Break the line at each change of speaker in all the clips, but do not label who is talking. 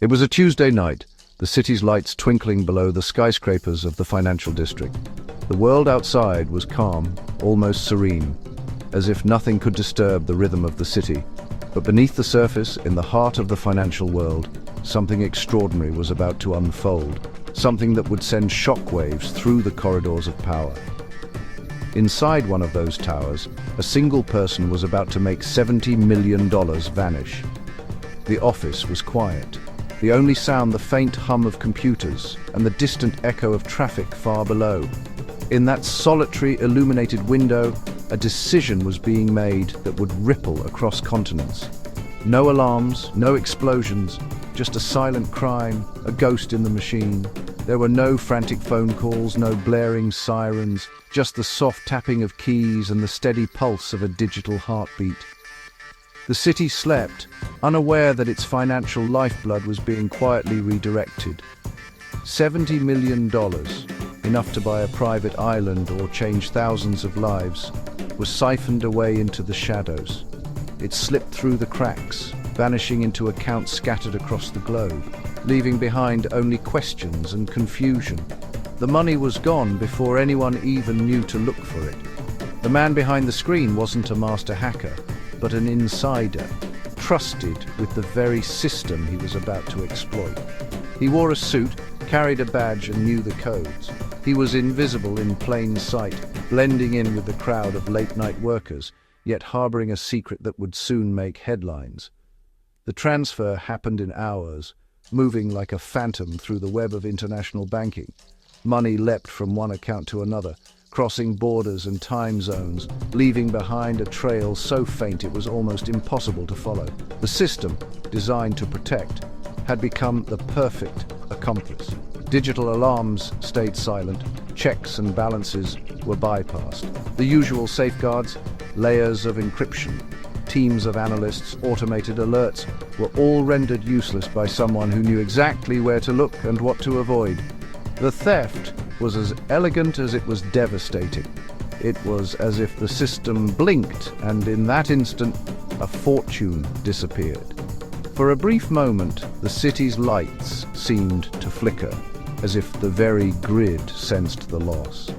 It was a Tuesday night, the city's lights twinkling below the skyscrapers of the financial district. The world outside was calm, almost serene, as if nothing could disturb the rhythm of the city. But beneath the surface, in the heart of the financial world, something extraordinary was about to unfold, something that would send shockwaves through the corridors of power. Inside one of those towers, a single person was about to make $70 million vanish. The office was quiet. The only sound the faint hum of computers and the distant echo of traffic far below. In that solitary illuminated window, a decision was being made that would ripple across continents. No alarms, no explosions, just a silent crime, a ghost in the machine. There were no frantic phone calls, no blaring sirens, just the soft tapping of keys and the steady pulse of a digital heartbeat. The city slept, unaware that its financial lifeblood was being quietly redirected. $70 million, enough to buy a private island or change thousands of lives, was siphoned away into the shadows. It slipped through the cracks, vanishing into accounts scattered across the globe, leaving behind only questions and confusion. The money was gone before anyone even knew to look for it. The man behind the screen wasn't a master hacker, but an insider, trusted with the very system he was about to exploit. He wore a suit, carried a badge and knew the codes. He was invisible in plain sight, blending in with the crowd of late-night workers, yet harboring a secret that would soon make headlines. The transfer happened in hours, moving like a phantom through the web of international banking. Money leapt from one account to another, crossing borders and time zones, leaving behind a trail so faint it was almost impossible to follow. The system, designed to protect, had become the perfect accomplice. Digital alarms stayed silent, checks and balances were bypassed. The usual safeguards, layers of encryption, teams of analysts, automated alerts, were all rendered useless by someone who knew exactly where to look and what to avoid. The theft was as elegant as it was devastating. It was as if the system blinked, and in that instant, a fortune disappeared. For a brief moment, the city's lights seemed to flicker, as if the very grid sensed the loss.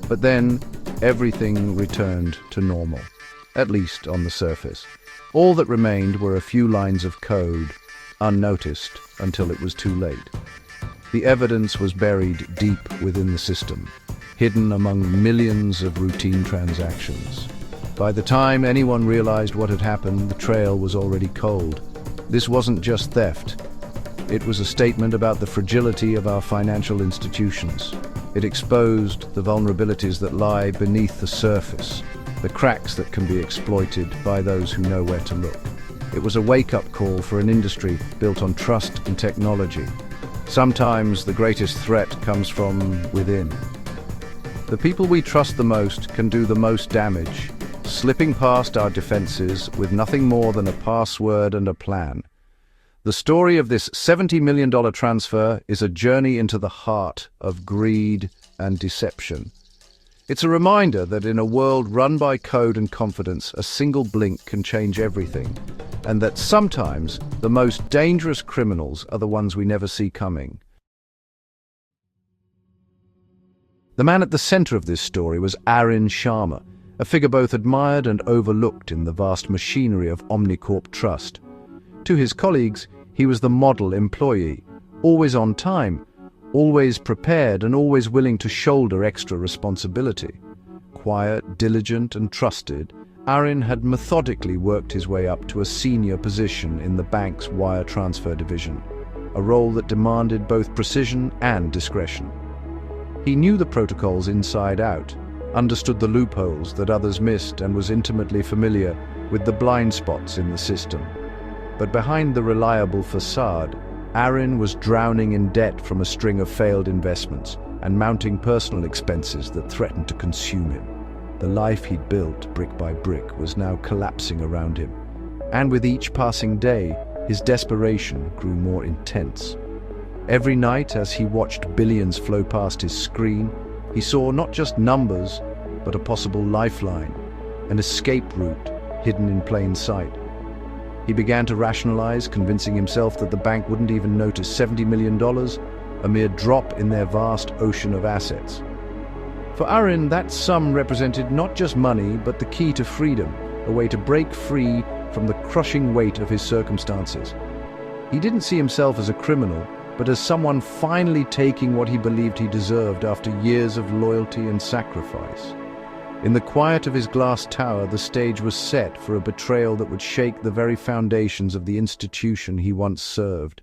But then, everything returned to normal, at least on the surface. All that remained were a few lines of code, unnoticed until it was too late. The evidence was buried deep within the system, hidden among millions of routine transactions. By the time anyone realized what had happened, the trail was already cold. This wasn't just theft. It was a statement about the fragility of our financial institutions. It exposed the vulnerabilities that lie beneath the surface, the cracks that can be exploited by those who know where to look. It was a wake-up call for an industry built on trust and technology. Sometimes the greatest threat comes from within. The people we trust the most can do the most damage, slipping past our defenses with nothing more than a password and a plan. The story of this $70 million transfer is a journey into the heart of greed and deception. It's a reminder that in a world run by code and confidence, a single blink can change everything, and that sometimes the most dangerous criminals are the ones we never see coming. The man at the center of this story was Arun Sharma, a figure both admired and overlooked in the vast machinery of Omnicorp Trust. To his colleagues, he was the model employee, always on time, always prepared and always willing to shoulder extra responsibility. Quiet, diligent and trusted, Arun had methodically worked his way up to a senior position in the bank's wire transfer division, a role that demanded both precision and discretion. He knew the protocols inside out, understood the loopholes that others missed, and was intimately familiar with the blind spots in the system. But behind the reliable facade, Arun was drowning in debt from a string of failed investments and mounting personal expenses that threatened to consume him. The life he'd built, brick by brick, was now collapsing around him. And with each passing day, his desperation grew more intense. Every night, as he watched billions flow past his screen, he saw not just numbers, but a possible lifeline, an escape route hidden in plain sight. He began to rationalize, convincing himself that the bank wouldn't even notice $70 million, a mere drop in their vast ocean of assets. For Aaron, that sum represented not just money, but the key to freedom, a way to break free from the crushing weight of his circumstances. He didn't see himself as a criminal, but as someone finally taking what he believed he deserved after years of loyalty and sacrifice. In the quiet of his glass tower, the stage was set for a betrayal that would shake the very foundations of the institution he once served.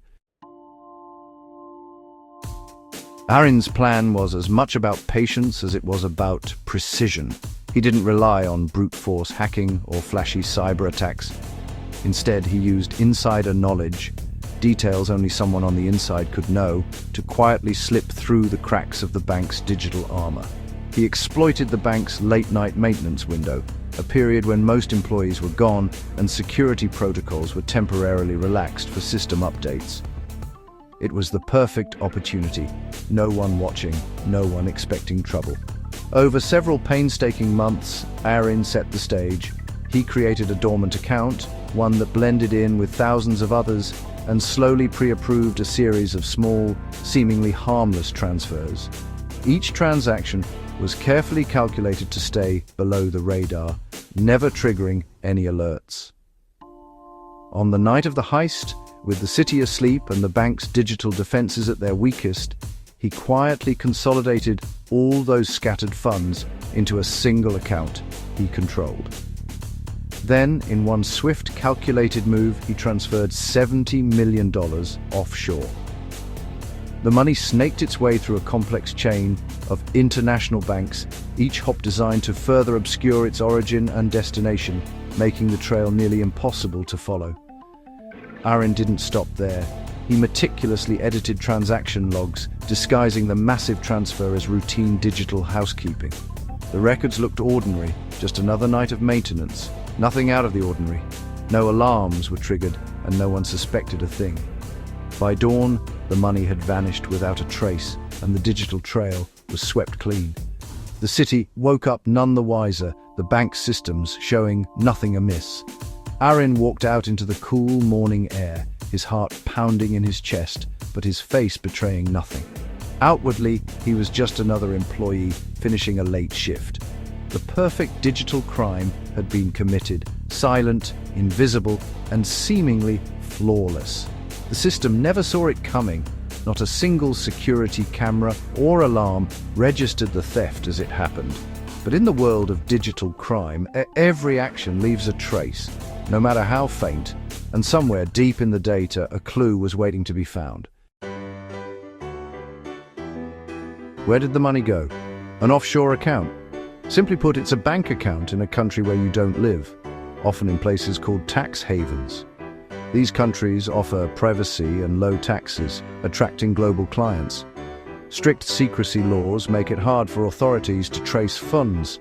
Aaron's plan was as much about patience as it was about precision. He didn't rely on brute force hacking or flashy cyber attacks. Instead, he used insider knowledge, details only someone on the inside could know, to quietly slip through the cracks of the bank's digital armor. He exploited the bank's late-night maintenance window, a period when most employees were gone and security protocols were temporarily relaxed for system updates. It was the perfect opportunity. No one watching, no one expecting trouble. Over several painstaking months, Aaron set the stage. He created a dormant account, one that blended in with thousands of others, and slowly pre-approved a series of small, seemingly harmless transfers. Each transaction was carefully calculated to stay below the radar, never triggering any alerts. On the night of the heist, with the city asleep and the bank's digital defenses at their weakest, he quietly consolidated all those scattered funds into a single account he controlled. Then, in one swift, calculated move, he transferred $70 million offshore. The money snaked its way through a complex chain of international banks, each hop designed to further obscure its origin and destination, making the trail nearly impossible to follow. Aaron didn't stop there. He meticulously edited transaction logs, disguising the massive transfer as routine digital housekeeping. The records looked ordinary, just another night of maintenance. Nothing out of the ordinary. No alarms were triggered, and no one suspected a thing. By dawn, the money had vanished without a trace, and the digital trail was swept clean. The city woke up none the wiser, the bank's systems showing nothing amiss. Aaron walked out into the cool morning air, his heart pounding in his chest, but his face betraying nothing. Outwardly, he was just another employee finishing a late shift. The perfect digital crime had been committed, silent, invisible, and seemingly flawless. The system never saw it coming. Not a single security camera or alarm registered the theft as it happened. But in the world of digital crime, every action leaves a trace, no matter how faint, and somewhere deep in the data, a clue was waiting to be found. Where did the money go? An offshore account. Simply put, it's a bank account in a country where you don't live, often in places called tax havens. These countries offer privacy and low taxes, attracting global clients. Strict secrecy laws make it hard for authorities to trace funds.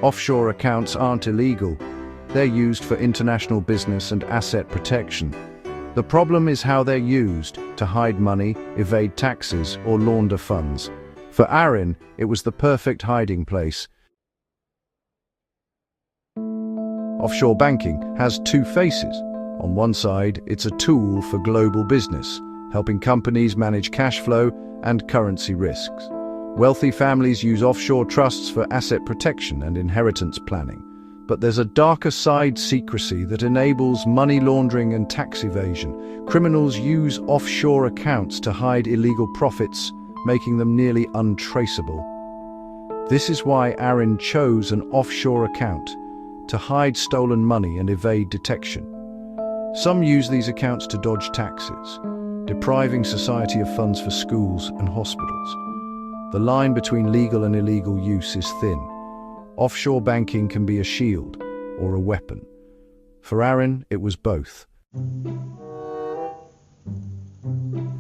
Offshore accounts aren't illegal. They're used for international business and asset protection. The problem is how they're used to hide money, evade taxes, or launder funds. For Aaron, it was the perfect hiding place. Offshore banking has two faces. On one side, it's a tool for global business, helping companies manage cash flow and currency risks. Wealthy families use offshore trusts for asset protection and inheritance planning. But there's a darker side: secrecy that enables money laundering and tax evasion. Criminals use offshore accounts to hide illegal profits, making them nearly untraceable. This is why Aaron chose an offshore account, to hide stolen money and evade detection. Some use these accounts to dodge taxes, depriving society of funds for schools and hospitals. The line between legal and illegal use is thin. Offshore banking can be a shield or a weapon. For Aaron, it was both.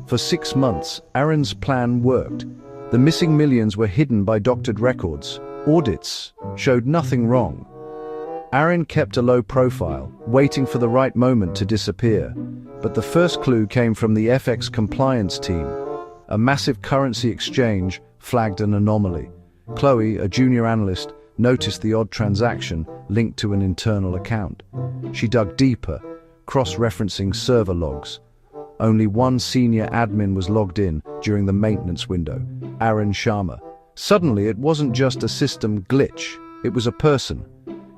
For 6 months, Aaron's plan worked. The missing millions were hidden by doctored records. Audits showed nothing wrong. Aaron kept a low profile, waiting for the right moment to disappear. But the first clue came from the FX compliance team. A massive currency exchange flagged an anomaly. Chloe, a junior analyst, noticed the odd transaction linked to an internal account. She dug deeper, cross-referencing server logs. Only one senior admin was logged in during the maintenance window, Aaron Sharma. Suddenly, it wasn't just a system glitch, it was a person.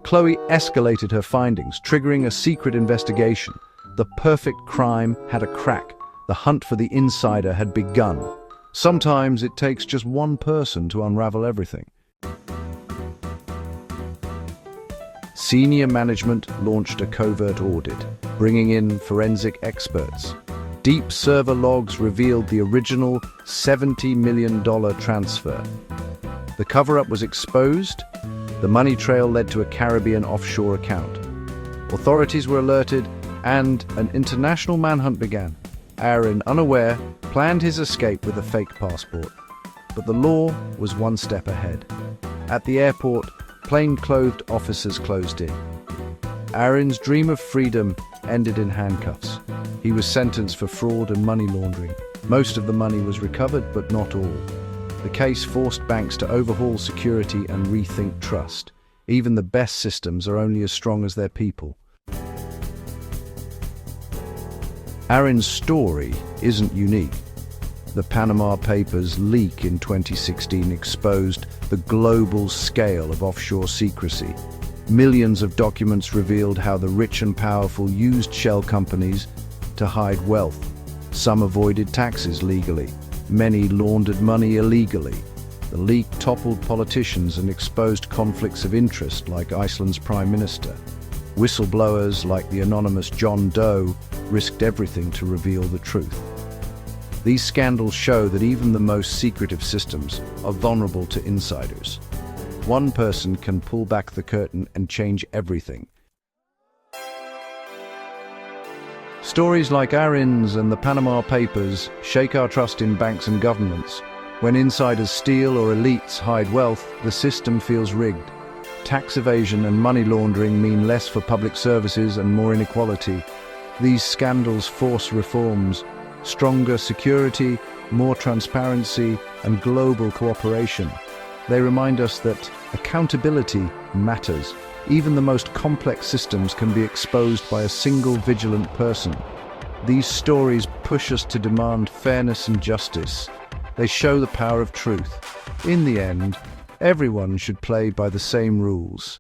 Chloe escalated her findings, triggering a secret investigation. The perfect crime had a crack. The hunt for the insider had begun. Sometimes it takes just one person to unravel everything. Senior management launched a covert audit, bringing in forensic experts. Deep server logs revealed the original $70 million transfer. The cover-up was exposed. The money trail led to a Caribbean offshore account. Authorities were alerted, and an international manhunt began. Aaron, unaware, planned his escape with a fake passport. But the law was one step ahead. At the airport, plain-clothed officers closed in. Aaron's dream of freedom ended in handcuffs. He was sentenced for fraud and money laundering. Most of the money was recovered, but not all. The case forced banks to overhaul security and rethink trust. Even the best systems are only as strong as their people. Aaron's story isn't unique. The Panama Papers leak in 2016 exposed the global scale of offshore secrecy. Millions of documents revealed how the rich and powerful used shell companies to hide wealth. Some avoided taxes legally. Many laundered money illegally. The leak toppled politicians and exposed conflicts of interest like Iceland's Prime Minister. Whistleblowers like the anonymous John Doe risked everything to reveal the truth. These scandals show that even the most secretive systems are vulnerable to insiders. One person can pull back the curtain and change everything. Stories like Aaron's and the Panama Papers shake our trust in banks and governments. When insiders steal or elites hide wealth, the system feels rigged. Tax evasion and money laundering mean less for public services and more inequality. These scandals force reforms: stronger security, more transparency, and global cooperation. They remind us that accountability matters. Even the most complex systems can be exposed by a single vigilant person. These stories push us to demand fairness and justice. They show the power of truth. In the end, everyone should play by the same rules.